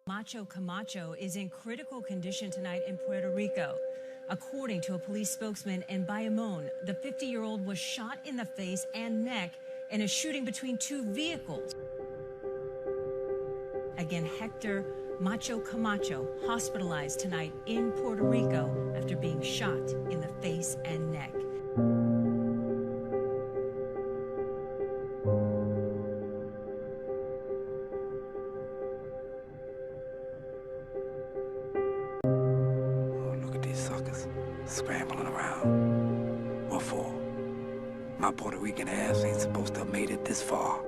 Macho Camacho is in critical condition tonight in Puerto Rico. According to a police spokesman in Bayamón, the 50-year-old was shot in the face and neck in a shooting between two vehicles. Again, Hector Macho Camacho hospitalized tonight in Puerto Rico after being shot in the face and neck. Scrambling around. What for? My Puerto Rican ass ain't supposed to have made it this far.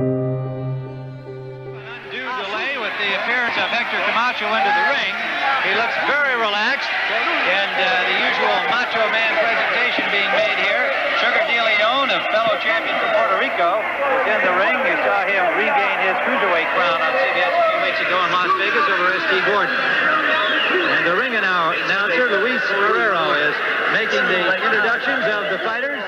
Undue delay with the appearance of Hector Camacho into the ring. He looks very relaxed, and the usual Macho Man presentation being made here. Sugar De Leon, a fellow champion from Puerto Rico, is in the ring. You saw him regain his cruiserweight crown on CBS a few weeks ago in Las Vegas over S.T. Gordon. And the ring announcer, Luis Guerrero, is making the introductions of the fighters.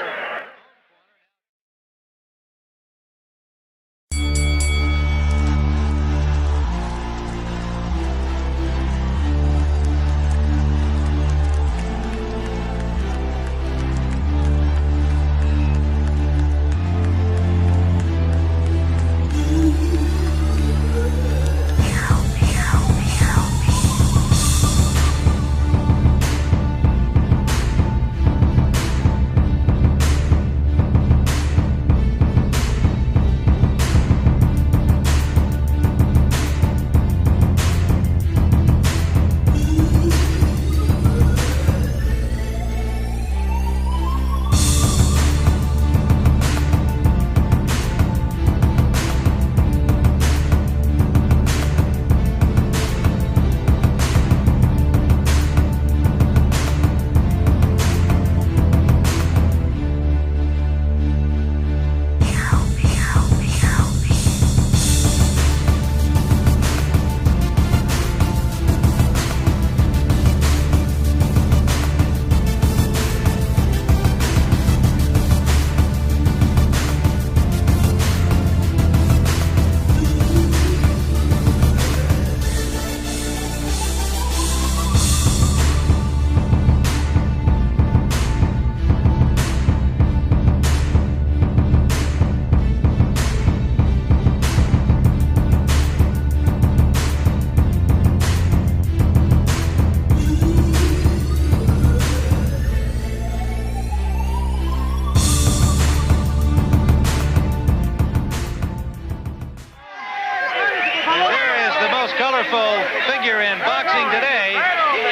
Colorful figure in boxing today,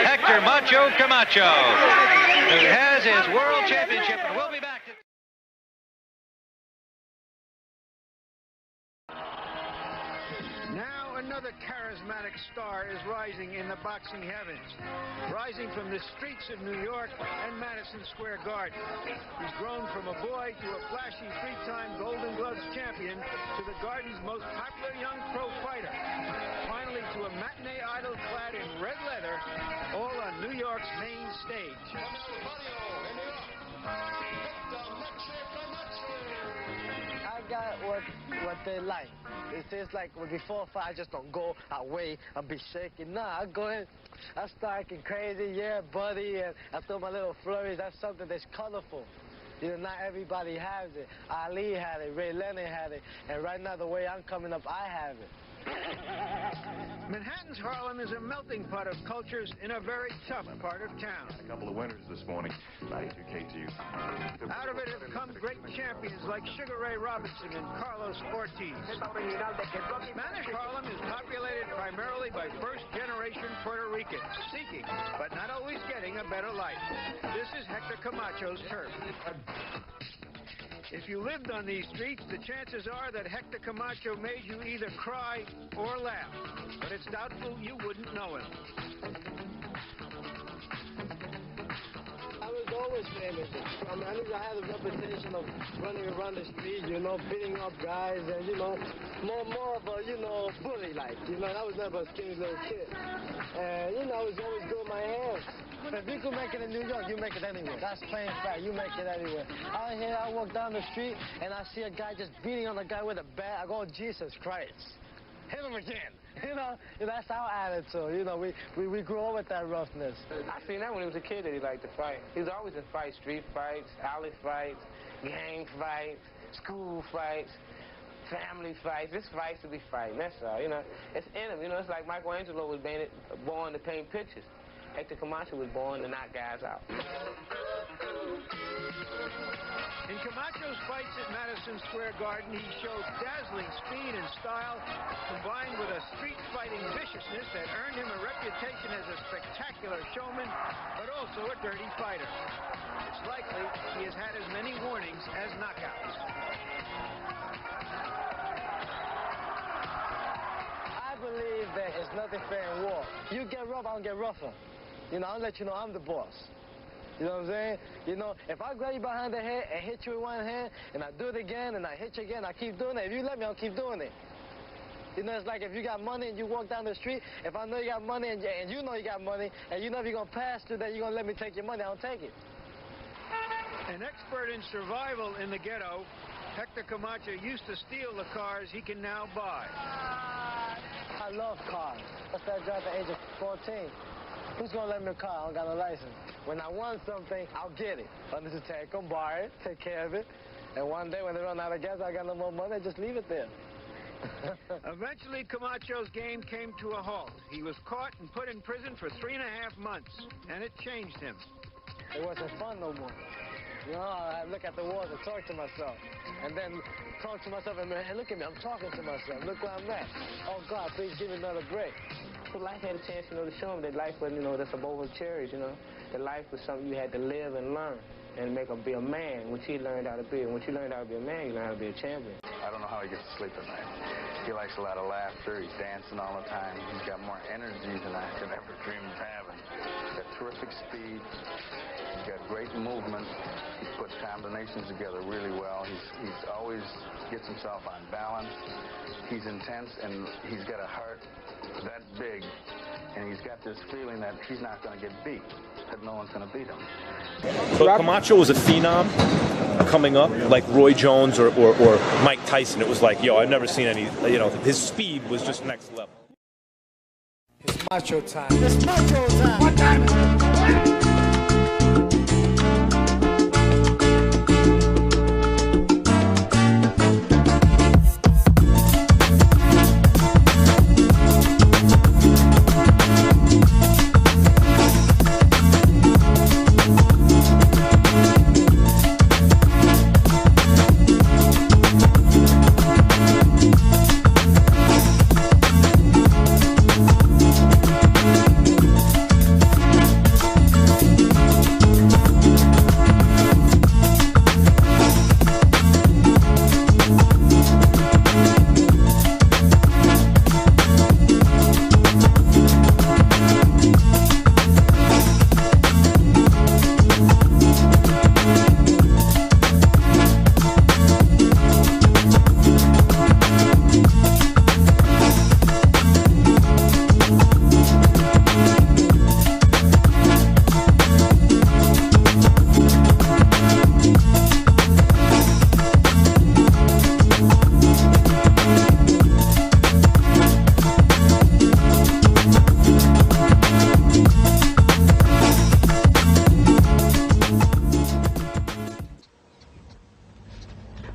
Hector Macho Camacho, who has his world championship, and we'll be back to... Now another charismatic star is rising in the boxing heavens, rising from the streets of New York and Madison Square Garden. He's grown from a boy to a flashy three-time Golden Gloves champion to the Garden's most popular young pro fighter. Finally to a matinee idol clad in red leather, all on New York's main stage. I got what they like. It's just like before a fight, I just don't go away and be shaking. Nah, I go in, I start acting crazy, yeah, buddy, and I throw my little flurries. That's something that's colorful. You know, not everybody has it. Ali had it, Ray Leonard had it, and right now the way I'm coming up, I have it. Manhattan's Harlem is a melting pot of cultures in a very tough part of town. A couple of winners this morning, 92 KTU. Out of it have come great champions like Sugar Ray Robinson and Carlos Ortiz. Spanish Harlem is populated primarily by first-generation Puerto Ricans, seeking, but not always getting, a better life. This is Hector Camacho's turf. If you lived on these streets, the chances are that Hector Camacho made you either cry or laugh. But it's doubtful you wouldn't know him. I was always famous. I mean, I had a reputation of running around the street, you know, beating up guys and, you know, more of a, you know, bully-like. You know, I was never a skinny little kid. And, you know, I was always doing my hair. If you can make it in New York, you make it anywhere. That's plain fact. You make it anywhere. Out here, I walk down the street, and I see a guy just beating on a guy with a bat. I go, oh, Jesus Christ. Hit him again. You know, that's our attitude. You know, we grew up with that roughness. I seen that when he was a kid that he liked to fight. He was always in fights, street fights, alley fights, gang fights, school fights, family fights. This fights to be fighting, that's all. You know, it's in him. You know, it's like Michelangelo was born to paint pictures. Hector Camacho was born to knock guys out. In Camacho's fights at Madison Square Garden, he showed dazzling speed and style, combined with a street-fighting viciousness that earned him a reputation as a spectacular showman, but also a dirty fighter. It's likely he has had as many warnings as knockouts. I believe that it's nothing fair in war. You get rough, I don't get rougher. You know, I'll let you know I'm the boss. You know what I'm saying? You know, if I grab you behind the head and hit you with one hand, and I do it again, and I hit you again, I keep doing it. If you let me, I'll keep doing it. You know, it's like if you got money and you walk down the street, if I know you got money and you know you got money, and you know if you're going to pass through that, you're going to let me take your money, I don't take it. An expert in survival in the ghetto, Hector Camacho used to steal the cars he can now buy. I love cars. I started driving at the age of 14. Who's going to let me a car? I don't got no license. When I want something, I'll get it. I just take them, buy it, take care of it. And one day when they run out of gas, I got no more money, just leave it there. Eventually, Camacho's game came to a halt. He was caught and put in prison for 3.5 months, and it changed him. It wasn't fun no more. You know, I look at the walls and talk to myself. And then talk to myself and hey, look at me, I'm talking to myself. Look where I'm at. Oh, God, please give me another break. So life had a chance, you know, to show him that life wasn't, you know, that's a bowl of cherries, you know. That life was something you had to live and learn and be a man, which he learned how to be. And once you learned how to be a man, you learned how to be a champion. I don't know how he gets to sleep at night. He likes a lot of laughter. He's dancing all the time. He's got more energy than I could ever dream of having. He's got terrific speed. He's got great movement. He puts combinations together really well. He's always gets himself on balance. He's intense, and he's got a heart that big, and he's got this feeling that he's not going to get beat, that no one's going to beat him. But Camacho was a phenom coming up, like Roy Jones or Mike Tyson. It was like, yo, I've never seen any, you know, his speed was just next level. It's Macho time. It's Macho time. What time?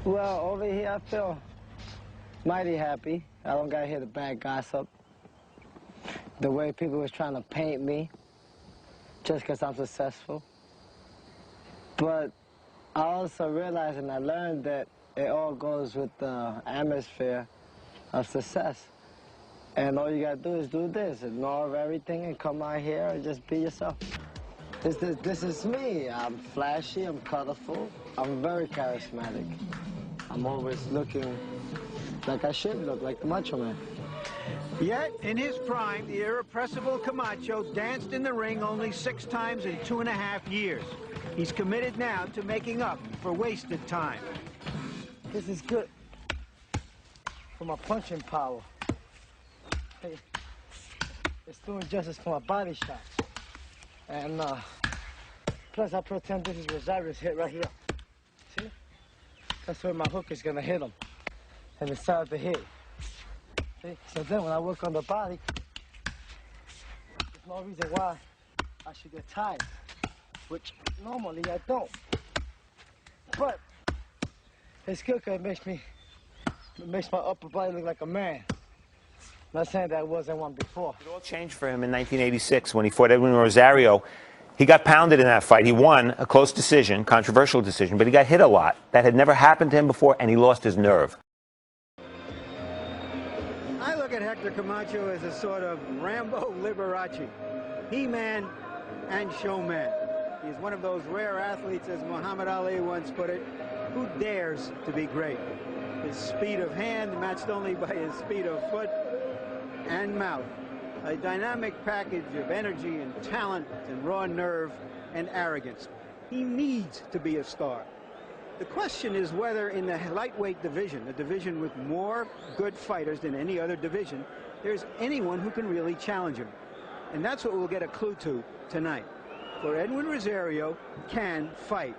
Well, over here I feel mighty happy. I don't got to hear the bad gossip. The way people was trying to paint me just because I'm successful. But I also realized and I learned that it all goes with the atmosphere of success. And all you got to do is do this, ignore everything and come out here and just be yourself. This is me. I'm flashy, I'm colorful, I'm very charismatic. I'm always looking like I should look, like the Macho Man. Yet, in his prime, the irrepressible Camacho danced in the ring only 6 times in 2.5 years. He's committed now to making up for wasted time. This is good for my punching power. Hey, it's doing justice for my body shots. And plus I pretend this is Rosario's hit right here. See? That's where my hook is gonna hit him. And decide to hit. See? So then when I work on the body, there's no reason why I should get tired, which normally I don't. But it's good because it makes my upper body look like a man. I'm not saying that I wasn't one before. It all changed for him in 1986 when he fought Edwin Rosario. He got pounded in that fight. He won a close decision, controversial decision, but he got hit a lot. That had never happened to him before, and he lost his nerve. I look at Hector Camacho as a sort of Rambo Liberace, He-Man and showman. He's one of those rare athletes, as Muhammad Ali once put it, who dares to be great. His speed of hand matched only by his speed of foot and mouth. A dynamic package of energy and talent and raw nerve and arrogance. He needs to be a star. The question is whether in the lightweight division, a division with more good fighters than any other division, there's anyone who can really challenge him. And that's what we'll get a clue to tonight. For Edwin Rosario can fight.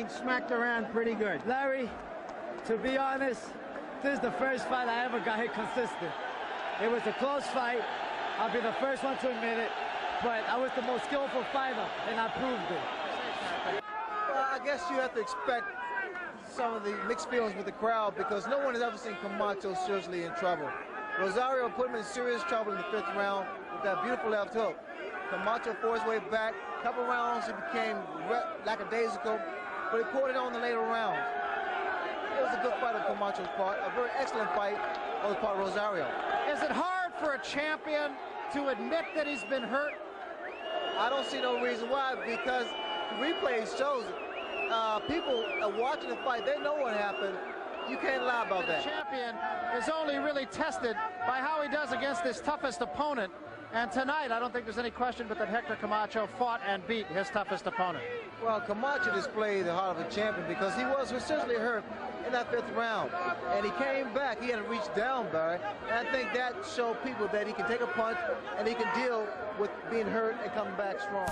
Smacked around pretty good. Larry, to be honest, this is the first fight I ever got hit consistent. It was a close fight. I'll be the first one to admit it, but I was the most skillful fighter, and I proved it. Well, I guess you have to expect some of the mixed feelings with the crowd because no one has ever seen Camacho seriously in trouble. Rosario put him in serious trouble in the 5th round with that beautiful left hook. Camacho fought his way back. A couple rounds, he became lackadaisical, but he poured it on the later rounds. It was a good fight on Camacho's part, a very excellent fight on the part of Rosario. Is it hard for a champion to admit that he's been hurt? I don't see no reason why, because the replay shows it. People are watching the fight, they know what happened. You can't lie about that. The champion is only really tested by how he does against his toughest opponent. And tonight, I don't think there's any question but that Hector Camacho fought and beat his toughest opponent. Well, Camacho displayed the heart of a champion because he was essentially hurt in that 5th round. And he came back. He had to reach down, Barry. And I think that showed people that he can take a punch and he can deal with being hurt and come back strong.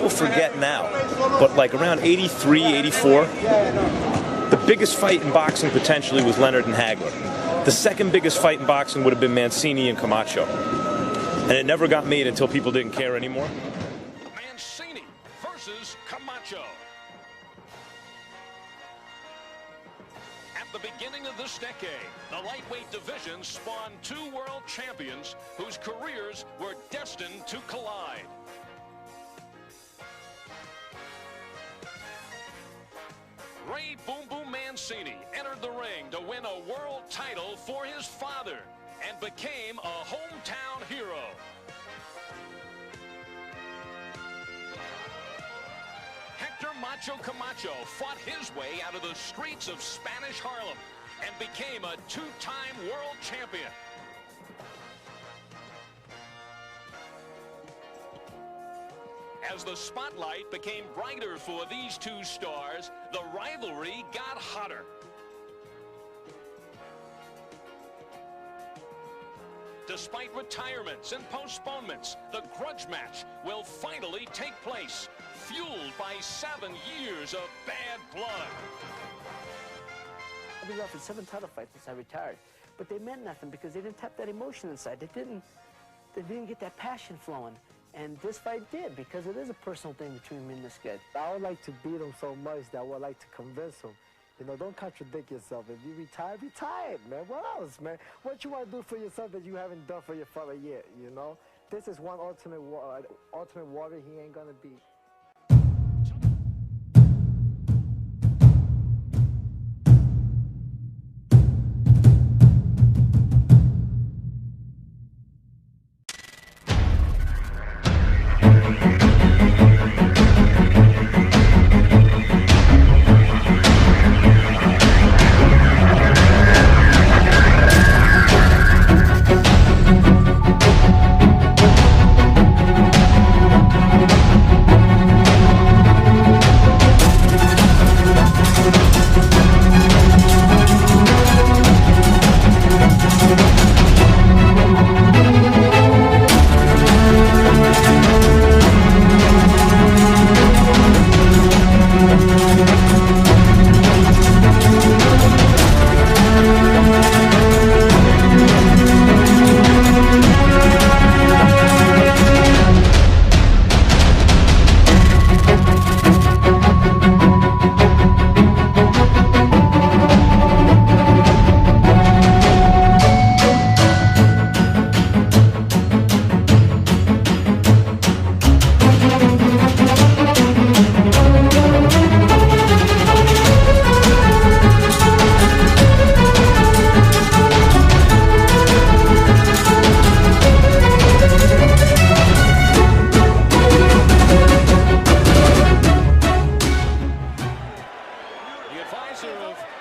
Forget now, but like around 83, 84, the biggest fight in boxing potentially was Leonard and Hagler. The second biggest fight in boxing would have been Mancini and Camacho. And it never got made until people didn't care anymore. Mancini versus Camacho. At the beginning of this decade, the lightweight division spawned 2 world champions whose careers were destined to collide. Ray Boom Boom Mancini entered the ring to win a world title for his father and became a hometown hero. Hector Macho Camacho fought his way out of the streets of Spanish Harlem and became a 2-time world champion. As the spotlight became brighter for these 2 stars, the rivalry got hotter. Despite retirements and postponements, the grudge match will finally take place, fueled by 7 years of bad blood. I've been offered 7 title fights since I retired, but they meant nothing because they didn't tap that emotion inside. They didn't get that passion flowing. And this fight did, because it is a personal thing between me and this kid. I would like to beat him so much that I would like to convince him. You know, don't contradict yourself. If you retire, retire, man. What else, man? What you want to do for yourself that you haven't done for your father yet, you know? This is one ultimate warrior he ain't gonna beat.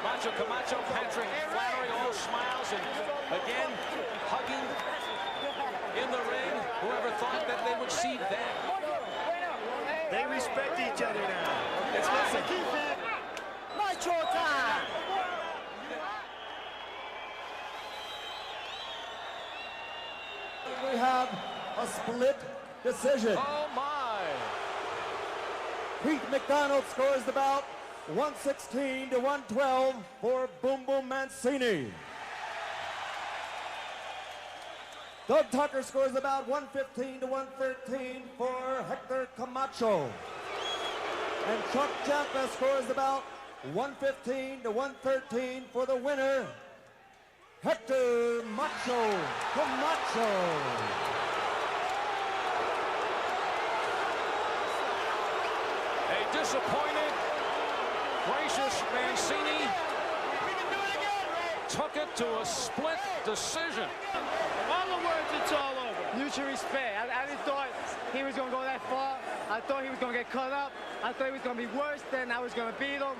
Macho, Camacho, Patrick, Flattery, all smiles, and again, hugging in the ring. Whoever thought that they would see that? They respect each other now. It's listen. Macho time! We have a split decision. Oh my! Pete McDonald scores the bout 116 to 112 for Boom Boom Mancini. Doug Tucker scores the bout 115 to 113 for Hector Camacho. And Chuck Jaffa scores the bout 115 to 113 for the winner, Hector Macho Camacho. A disappointed, gracious Mancini took it to a split decision. In other words, it's all over. Mutual respect. I didn't thought he was going to go that far. I thought he was going to get cut up. I thought he was going to be worse than I was going to beat him.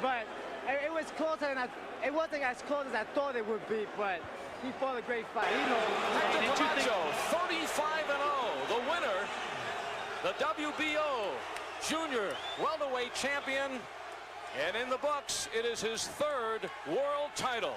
But it was closer than it wasn't as close as I thought it would be, but he fought a great fight. You know, Hector Camacho, 35-0, the winner, the WBO Junior welterweight champion, and in the books, it is his third world title.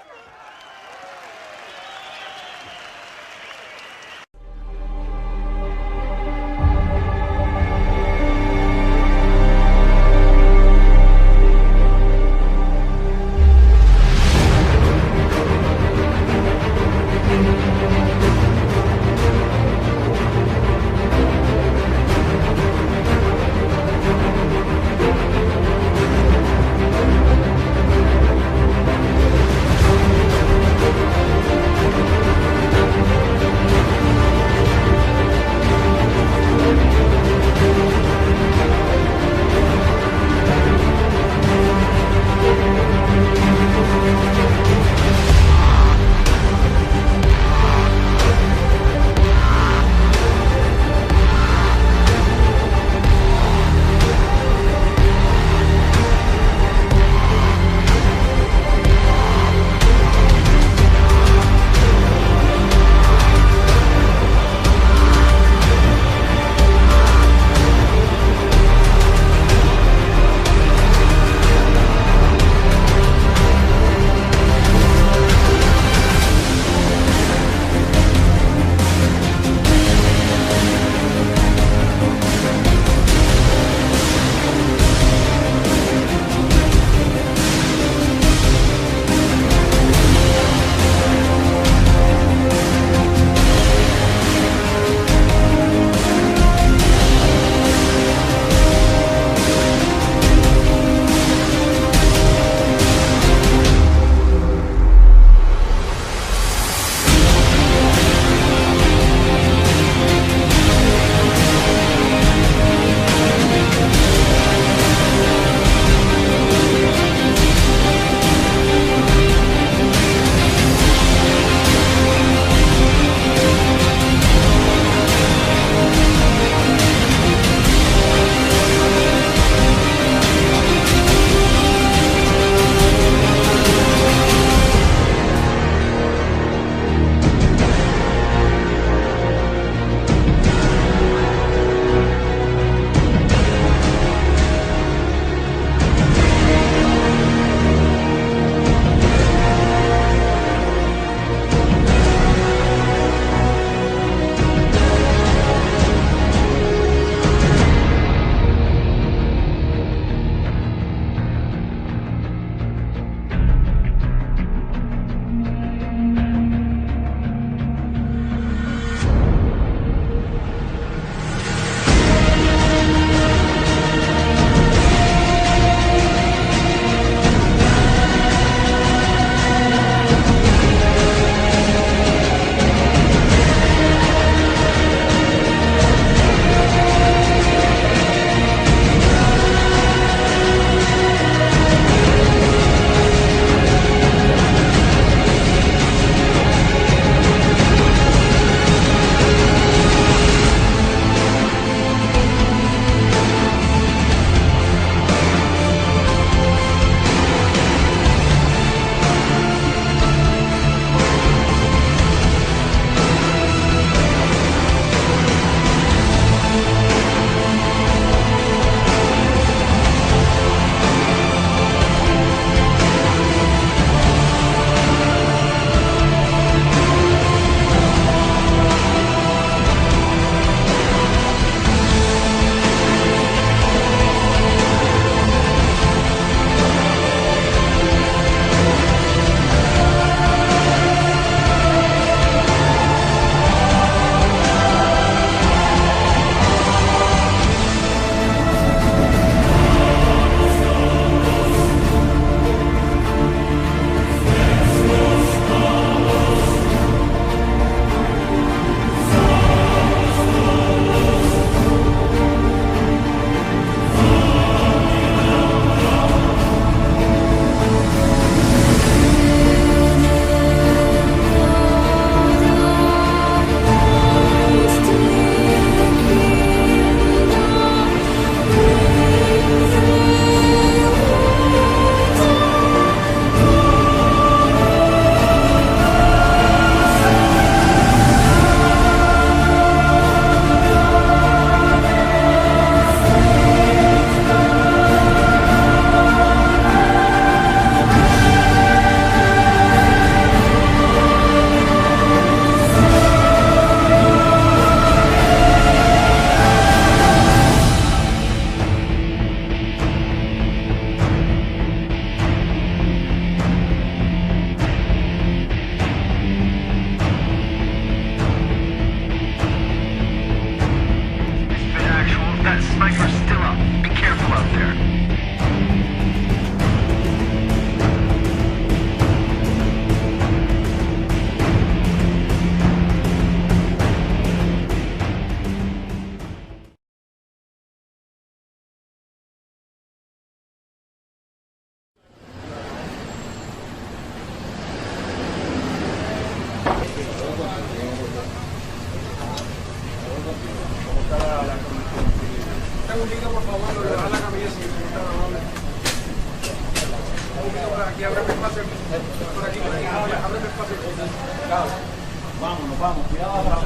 Vámonos, vamos, cuidado atrás,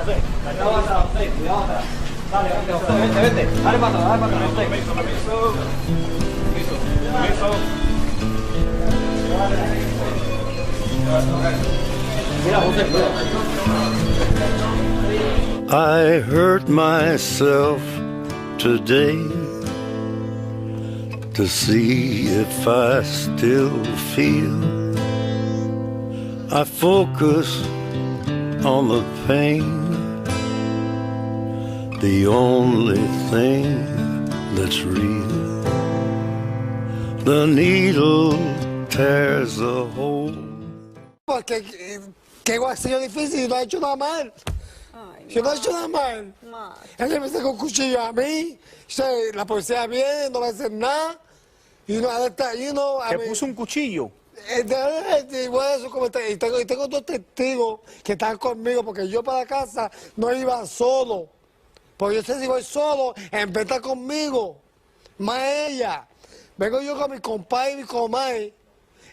cuidado atrás, cuidado atrás. Dale, vete. Dale para atrás, I hurt myself today to see if I still feel. I focus on the pain, the only thing that's real. The needle tears a hole. Porque que ha sido difícil y no ha hecho nada mal. Yo no he hecho nada mal. Él me sacó un cuchillo a mí, la policía viene, no le hacen nada. Y Te puso un cuchillo. Y tengo dos testigos que están conmigo, porque yo para casa no iba solo. Porque yo sé si voy solo, en vez de estar conmigo, más ella. Vengo yo con mi compadre y mi comadre,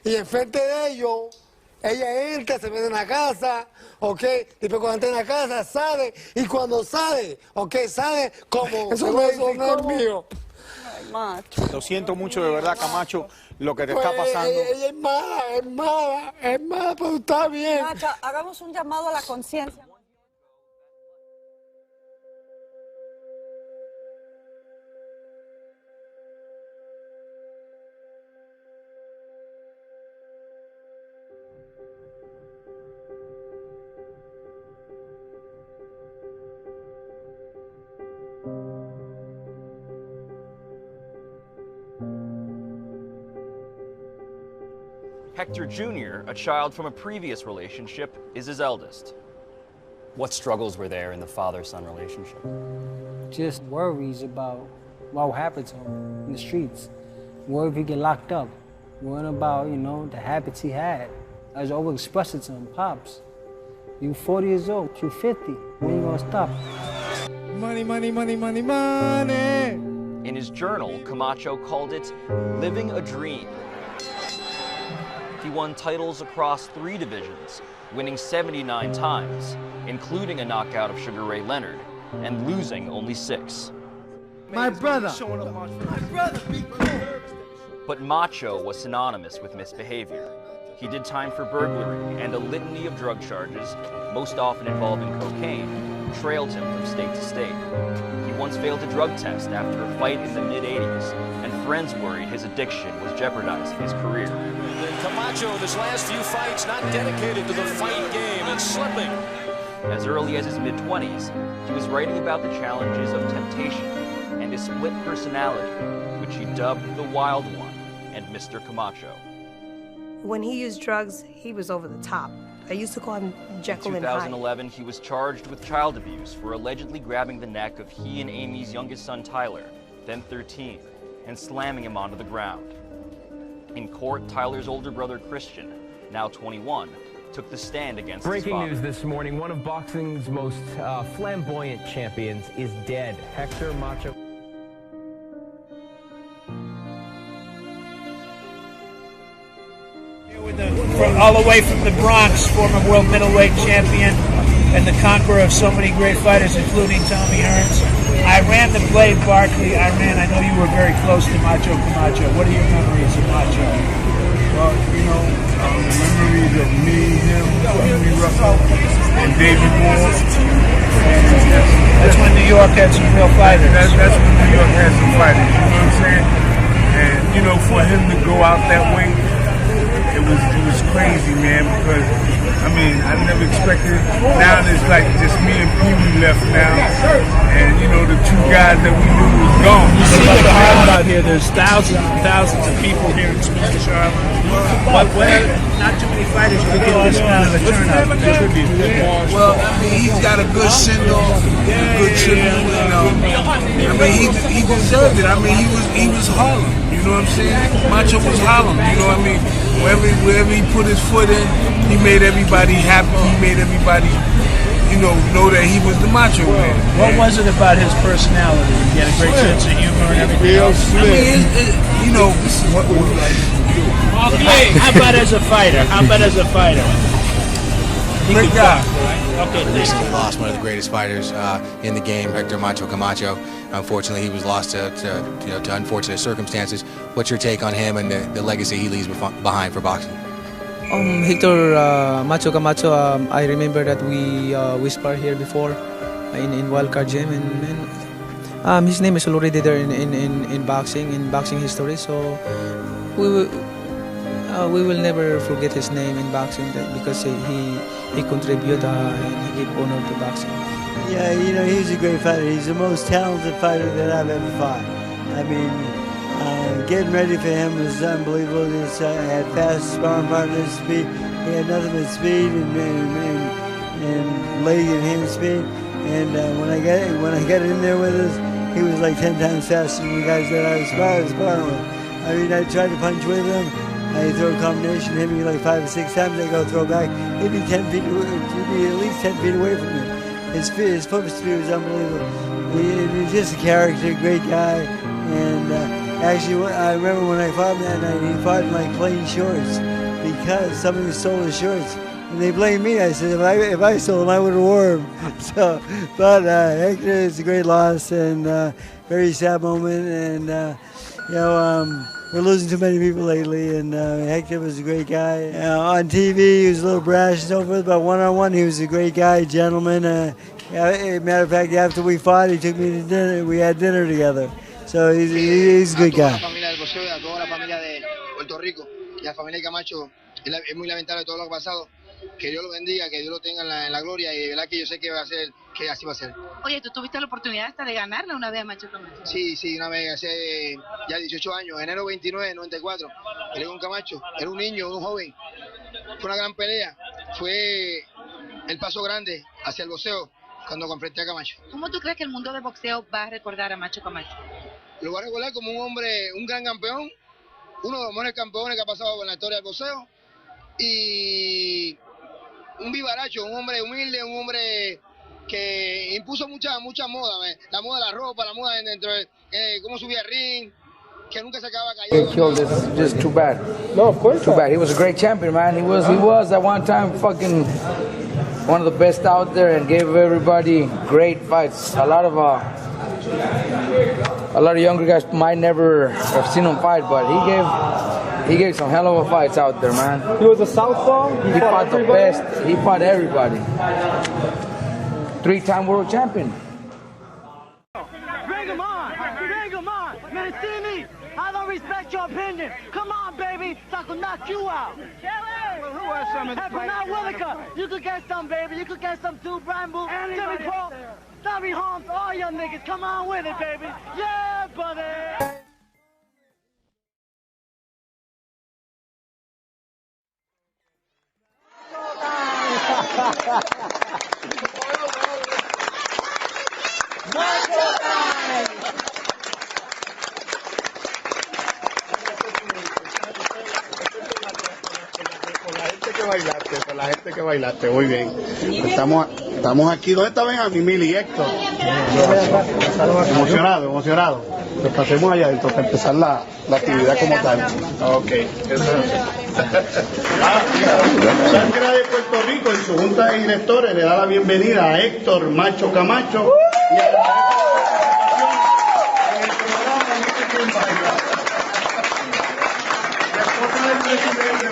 y enfrente de ellos, ella entra, se mete en la casa, ¿ok? Y cuando entra en la casa, sale, y cuando sale, ¿ok? Sale como... Eso no es mío. Ay, Macho. Lo siento mucho, de verdad, Camacho, lo que te está pasando. Ella es mala, pero está bien. Macho, hagamos un llamado a la conciencia. Hector Jr., a child from a previous relationship, is his eldest. What struggles were there in the father-son relationship? Just worries about what will happen to him in the streets. Worry if he get locked up. Worrying about, the habits he had. I was always expressing to him, Pops, you 40 years old, you 50, when you gonna stop? Money, money, money, money, money. In his journal, Camacho called it living a dream. He won titles across 3 divisions, winning 79 times, including a knockout of Sugar Ray Leonard, and losing only 6. My brother. But Macho was synonymous with misbehavior. He did time for burglary, and a litany of drug charges, most often involving cocaine, trailed him from state to state. He once failed a drug test after a fight in the mid-'80s, and friends worried his addiction was jeopardizing his career. Camacho, in his last few fights, not dedicated to the fight game and slipping. As early as his mid-20s, he was writing about the challenges of temptation and his split personality, which he dubbed the Wild One and Mr. Camacho. When he used drugs, he was over the top. I used to call him Jekyll In and Hyde. 2011, he was charged with child abuse for allegedly grabbing the neck of he and Amy's youngest son, Tyler, then 13, and slamming him onto the ground. In court, Tyler's older brother, Christian, now 21, took the stand against his father. Breaking news this morning, one of boxing's most flamboyant champions is dead. Hector Macho. All the way from the Bronx, former world middleweight champion and the conqueror of so many great fighters, including Tommy Hearns. I ran the blade, Barkley. I know you were very close to Macho Camacho. What are your memories of Macho? Well, memories of me, him, Henry Russell, and Davey Moore. That's when New York had some real fighters. That's when New York had some fighters, you know what I'm saying? And, for him to go out that way, it was crazy, man, because, I never expected it. Now it's like just me and Pee-wee left now, and, the 2 guys that we knew was gone. You see what Harlem out here, there's thousands and thousands of people here in Smith, Charlotte. Not too many fighters could get this kind of a turnout. Well, he's got a good send-off, a good tribute, he deserved it. He was Harlem, you know what I'm saying? Macho was Harlem, you know what I mean? Wherever he put his foot in, he made everybody happy, he made everybody, know that he was the Macho Man. What was it about his personality? He had a great sense of humor and everything else. I mean, How about as a fighter? Great guy. Okay, recently lost one of the greatest fighters in the game, Hector Macho Camacho. Unfortunately, he was lost to unfortunate circumstances. What's your take on him and the legacy he leaves behind for boxing? Hector Macho Camacho, I remember that we sparred here before in Wildcard Gym, and his name is already there in boxing history. So we will never forget his name in boxing because he contributed and he gave honor to boxing. Yeah, he's a great fighter. He's the most talented fighter that I've ever fought. I mean, getting ready for him was unbelievable. He had fast sparring partners, speed. He had nothing but speed and leg and hand speed. And when I got in there with us, he was like 10 times faster than the guys that I was sparring with. I mean, I tried to punch with him. I throw a combination, hit me like 5 or 6 times. I go throw back. He'd be 10 feet. He'd be at least 10 feet away from me. His foot speed was unbelievable. He's just a character, great guy. And actually, I remember when I fought him that night, he fought in like plain shorts because somebody stole his shorts. And they blamed me. I said, if I stole them, I would have wore them. But Hector is a great loss and very sad moment. And we're losing too many people lately. And Hector was a great guy. On TV, he was a little brash and so forth. But one-on-one, he was a great guy, gentleman. Matter of fact, after we fought, he took me to dinner. We had dinner together. So he's a good guy. A toda la familia del boxeo y a toda la familia de Puerto Rico y a la familia de Camacho, es muy lamentable todo lo que ha pasado. Que Dios lo bendiga, que Dios lo tenga en la gloria y de verdad que yo sé que va a ser, que así va a ser. Oye, ¿tú tuviste la oportunidad hasta de ganarle una vez a Macho Camacho? Sí, una vez, hace ya 18 años, enero 29 de 94, peleé con Camacho, era un niño, un joven. Fue una gran pelea, fue el paso grande hacia el boxeo cuando confronté a Camacho. ¿Cómo tú crees que el mundo del boxeo va a recordar a Macho Camacho? Lo va a recordar como un hombre, un gran campeón, uno de los mejores campeones que ha pasado en la historia del boxeo y un vivaracho, un hombre humilde, un hombre que impuso mucha moda, la moda de la ropa, la moda dentro de cómo subía al ring, que nunca se acababa callado. Get killed is just too bad. No, of course. Too bad. He was a great champion, man. He was at one time fucking one of the best out there and gave everybody great fights. A lot of younger guys might never have seen him fight, but he gave some hell of a fights out there, man. He was a southpaw? He fought the best. He fought everybody. 3-time world champion. Bring him on! Bring him on! Mancini, I don't respect your opinion. Come on, baby, so I can knock you out. Well, who has some of now, Williker, you could get some, baby. You could get some too, Brian Boo, Jimmy Paul, Tommy Holmes, all your niggas. Come on with it, baby. Yeah, buddy! Con la gente que bailaste, muy bien. Estamos aquí, ¿dónde está Benjamín, Mili y Héctor? Emocionado. Pues pasemos allá adentro para empezar la actividad como tal. Ok. Sangre de Puerto Rico, en su junta de directores, le da la bienvenida a Héctor Macho Camacho y a la en el programa No Te Quieren Bailar. La esposa del presidente.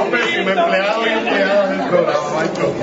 Hombre, si me empleado y empleado del programa, Macho.